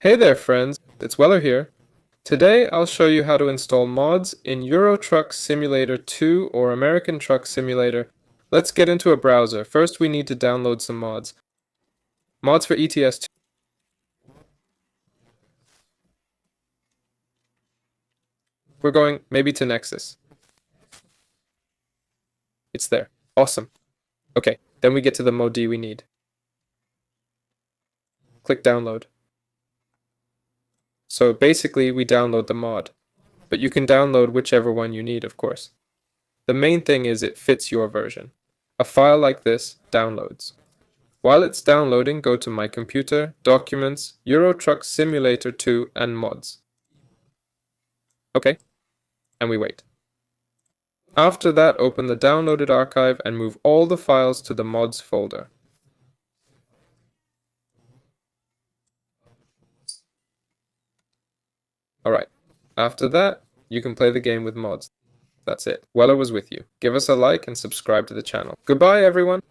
Hey there friends, it's Weller here. Today I'll show you how to install mods in Euro Truck Simulator 2 or American Truck Simulator. Let's get into a browser. First we need to download some mods. Mods for ATS 2. We're going maybe to Nexus. It's there. Awesome. Okay, then we get to the mod we need. Click download. So basically we download the mod, but you can download whichever one you need, of course. The main thing is it fits your version. A file like this downloads. While it's downloading, go to My Computer, Documents, Euro Truck Simulator 2, and Mods. Okay, and we wait. After that, open the downloaded archive and move all the files to the Mods folder. Alright, after that, you can play the game with mods. That's it. Weller was with you. Give us a like and subscribe to the channel. Goodbye, everyone!